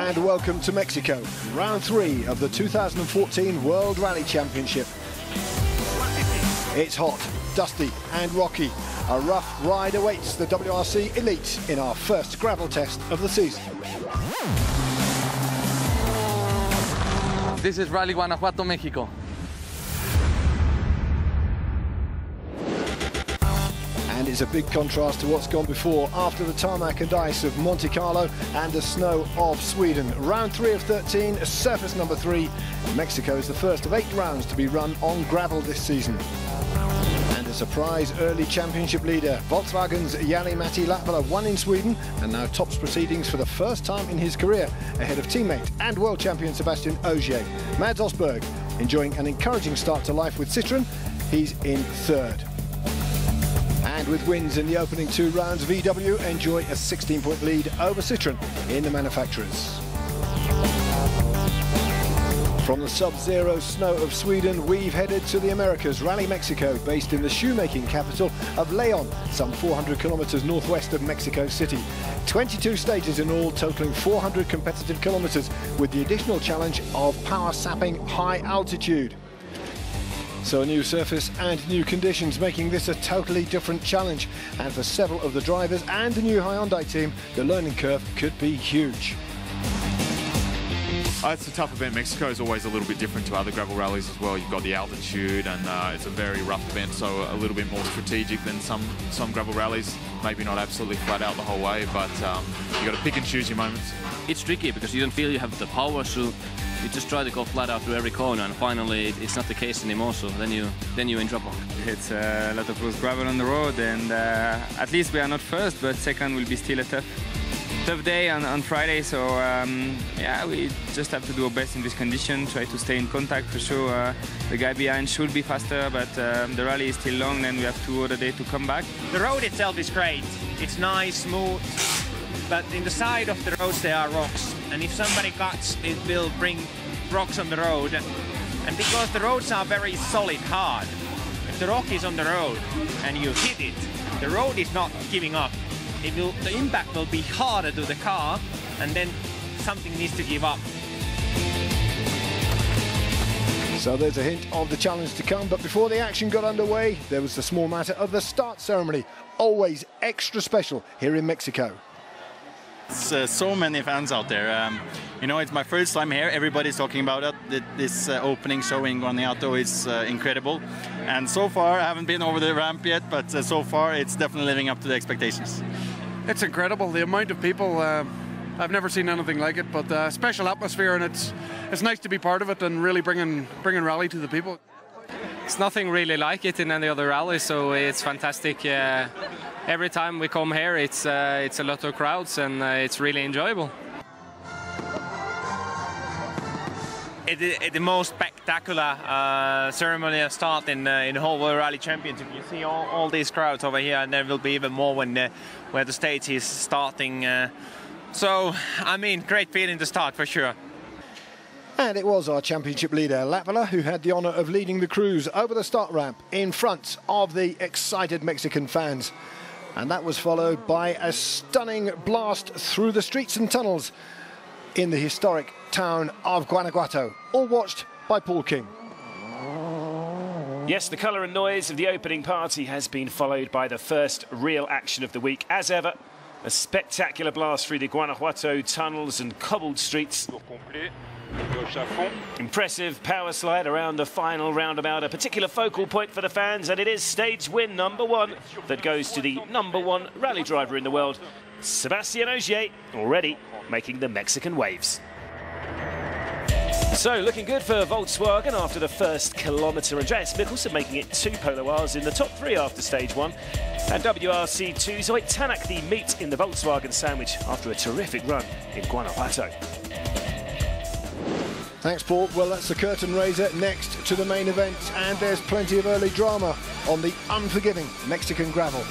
and welcome to Mexico, round 3 of the 2014 World Rally Championship. It's hot, dusty and rocky. A rough ride awaits the WRC Elite in our first gravel test of the season. This is Rally Guanajuato, Mexico. And it's a big contrast to what's gone before after the tarmac and ice of Monte Carlo and the snow of Sweden. Round 3 of 13, surface number 3. Mexico is the first of 8 rounds to be run on gravel this season. And a surprise early championship leader, Volkswagen's Jari-Matti Latvala won in Sweden and now tops proceedings for the first time in his career, ahead of teammate and world champion Sebastian Ogier. Mads Osberg enjoying an encouraging start to life with Citroën. He's in 3rd. And with wins in the opening 2 rounds, VW enjoy a 16-point lead over Citroën in the manufacturers. From the sub-zero snow of Sweden, we've headed to the Americas, Rally Mexico, based in the shoemaking capital of Leon, some 400 kilometers northwest of Mexico City. 22 stages in all, totaling 400 competitive kilometers, with the additional challenge of power-sapping high altitude. So a new surface and new conditions, making this a totally different challenge. And for several of the drivers and the new Hyundai team, the learning curve could be huge. It's a tough event. Mexico is always a little bit different to other gravel rallies as well. You've got the altitude and it's a very rough event, so a little bit more strategic than some gravel rallies. Maybe not absolutely flat out the whole way, but you've got to pick and choose your moments. It's tricky because you don't feel you have the power, so you just try to go flat out through every corner, and finally it's not the case anymore, so then you're in trouble. It's a lot of loose gravel on the road, and at least we are not first, but second will be still a tough day on Friday, so yeah, we just have to do our best in this condition, try to stay in contact for sure. The guy behind should be faster, but the rally is still long, and we have 2 other days to come back. The road itself is great. It's nice, smooth, but in the side of the roads there are rocks, and if somebody cuts, it will bring rocks on the road. And because the roads are very solid, hard, if the rock is on the road and you hit it, the road is not giving up. The impact will be harder to the car, and then something needs to give up. So there's a hint of the challenge to come, but before the action got underway, there was the small matter of the start ceremony, always extra special here in Mexico. There's so many fans out there. You know, it's my first time here. Everybody's talking about it. This opening show in Guanajuato is incredible. And so far, I haven't been over the ramp yet, but so far it's definitely living up to the expectations. It's incredible, the amount of people. I've never seen anything like it, but special atmosphere, and it's nice to be part of it and really bringing rally to the people. It's nothing really like it in any other rally, so it's fantastic. Every time we come here, it's a lot of crowds, and it's really enjoyable. It's the most spectacular ceremony start in the whole World Rally Championship. You see all these crowds over here, and there will be even more when where the stage is starting. So, I mean, great feeling to start for sure. And it was our championship leader, Latvala, who had the honour of leading the crews over the start ramp in front of the excited Mexican fans. And that was followed by a stunning blast through the streets and tunnels in the historic town of Guanajuato, all watched by Paul King. Yes, the colour and noise of the opening party has been followed by the first real action of the week. As ever, a spectacular blast through the Guanajuato tunnels and cobbled streets. Impressive power slide around the final roundabout, a particular focal point for the fans, and it is stage win #1 that goes to the #1 rally driver in the world, Sebastian Ogier, already making the Mexican waves. So, looking good for Volkswagen after the first kilometre. Andreas Mikkelsen making it 2 Polo R's in the top 3 after stage 1. And WRC2 Zoe Tanak the meat in the Volkswagen sandwich after a terrific run in Guanajuato. Thanks, Paul. Well, that's the curtain raiser next to the main event, and there's plenty of early drama on the unforgiving Mexican gravel.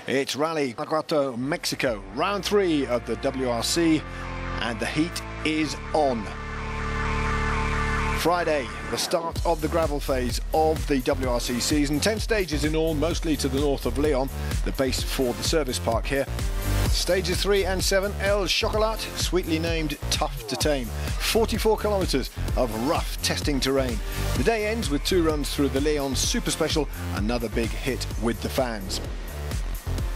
It's Rally Guanajuato, Mexico, round 3 of the WRC, and the heat is on. Friday, the start of the gravel phase of the WRC season. 10 stages in all, mostly to the north of Lyon, the base for the service park here. Stages 3 and 7, El Chocolat, sweetly named Tough to Tame. 44 kilometres of rough testing terrain. The day ends with 2 runs through the Lyon Super Special, another big hit with the fans.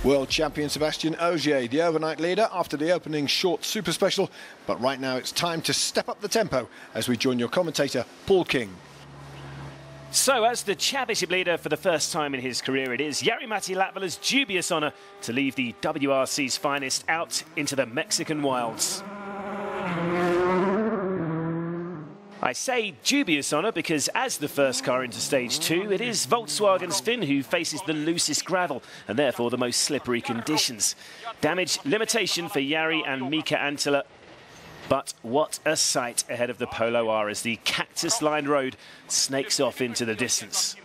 World champion Sébastien Ogier, the overnight leader after the opening short Super Special. But right now it's time to step up the tempo as we join your commentator, Paul King. So, as the championship leader for the first time in his career, it is Jari-Matti Latvala's dubious honour to leave the WRC's finest out into the Mexican wilds. I say dubious honour because as the first car into stage 2, it is Volkswagen's Finn who faces the loosest gravel and therefore the most slippery conditions. Damage limitation for Jari and Mika Anttila. But what a sight ahead of the Polo R as the cactus-lined road snakes off into the distance.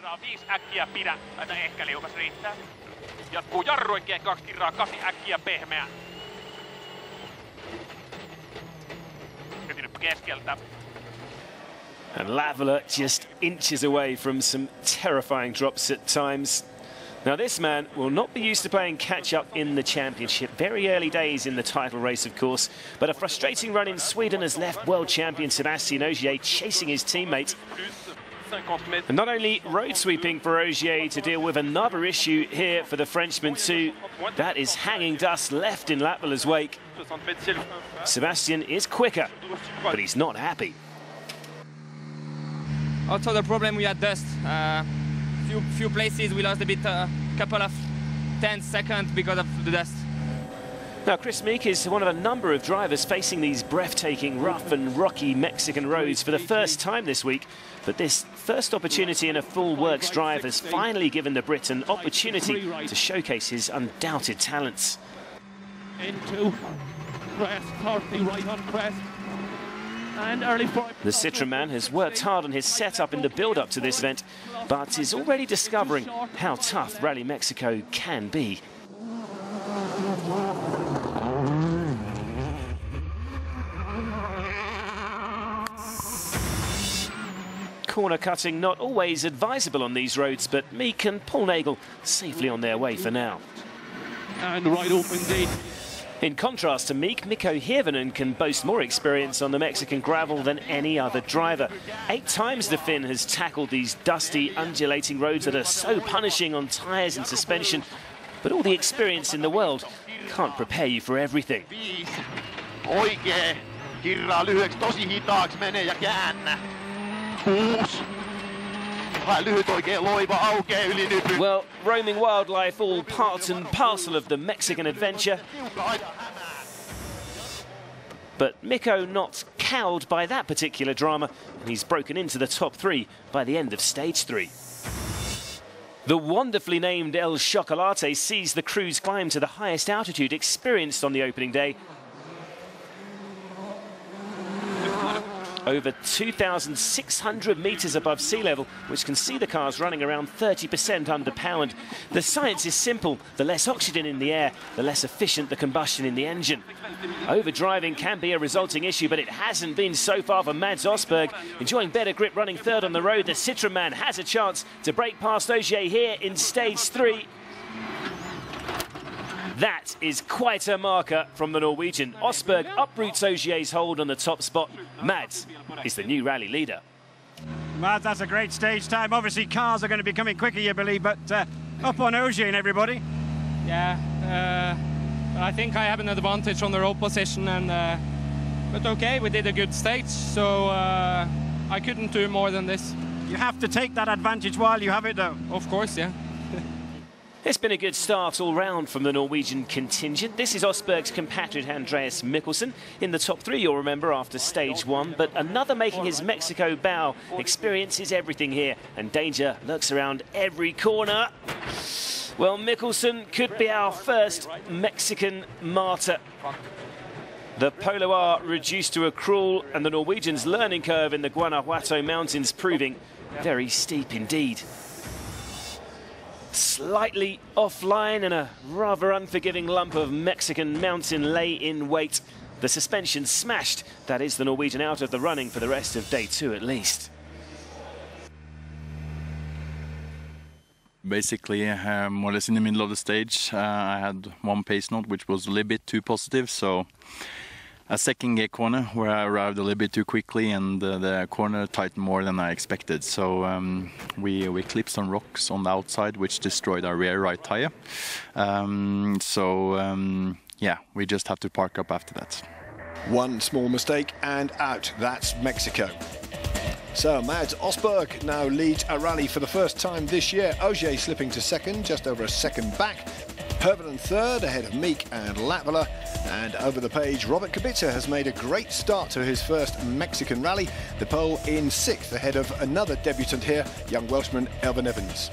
And Latvala just inches away from some terrifying drops at times. Now this man will not be used to playing catch-up in the championship. Very early days in the title race, of course. But a frustrating run in Sweden has left world champion Sébastien Ogier chasing his teammate. And not only road sweeping for Ogier to deal with, another issue here for the Frenchman too. That is hanging dust left in Latvala's wake. Sébastien is quicker, but he's not happy. Also the problem, we had dust. Few places we lost a bit, couple of 10 seconds because of the dust. Now Chris Meek is one of a number of drivers facing these breathtaking, rough and rocky Mexican roads for the first time this week. But this first opportunity in a full works drive has finally given the Brit an opportunity to showcase his undoubted talents. Into crest, 30 right on crest. The Citroën man has worked hard on his setup in the build-up to this event, but is already discovering how tough Rally Mexico can be. Corner cutting not always advisable on these roads, but Meek and Paul Nagel safely on their way for now. And right up indeed. In contrast to Meek, Mikko Hirvonen can boast more experience on the Mexican gravel than any other driver. 8 times the Finn has tackled these dusty, undulating roads that are so punishing on tyres and suspension. But all the experience in the world can't prepare you for everything. Oikee. Kirraa lyhyeksi, tosi hitaaksi menee ja käännä. 6. Well, roaming wildlife, all part and parcel of the Mexican adventure. But Mikko not cowed by that particular drama, and he's broken into the top 3 by the end of stage 3. The wonderfully named El Chocolate sees the crew's climb to the highest altitude experienced on the opening day. Over 2,600 metres above sea level, which can see the cars running around 30% underpowered. The science is simple. The less oxygen in the air, the less efficient the combustion in the engine. Overdriving can be a resulting issue, but it hasn't been so far for Mads Osberg. Enjoying better grip running third on the road, the Citroën man has a chance to break past Ogier here in stage 3. That is quite a marker from the Norwegian. Osberg uproots Ogier's hold on the top spot. Mads is the new rally leader. Mads, that's a great stage time. Obviously, cars are going to be coming quicker, you believe, but up on Ogier and everybody. Yeah, I think I have an advantage on the road position, and but okay, we did a good stage, so I couldn't do more than this. You have to take that advantage while you have it, though. Of course, yeah. It's been a good start all round from the Norwegian contingent. This is Osberg's compatriot Andreas Mikkelsen in the top 3, you'll remember, after stage 1. But another making his Mexico bow. Experience is everything here, and danger lurks around every corner. Well, Mikkelsen could be our first Mexican martyr. The Polo R reduced to a crawl, and the Norwegians' learning curve in the Guanajuato Mountains proving very steep indeed. Slightly offline, and a rather unforgiving lump of Mexican mountain lay in wait. The suspension smashed. That is the Norwegian out of the running for the rest of day 2 at least. Basically, more or less in the middle of the stage, I had one pace note which was a little bit too positive, so a second gear corner where I arrived a little bit too quickly and the corner tightened more than I expected. So we clipped some rocks on the outside which destroyed our rear right tire. Yeah, we just have to park up after that. One small mistake and out. That's Mexico. So Mads Osberg now leads a rally for the first time this year. Ogier slipping to second, just over a second back. Hervonen third, ahead of Meek and Latvala. And over the page, Robert Kubica has made a great start to his first Mexican rally. The pole in sixth, ahead of another debutant here, young Welshman Elvin Evans.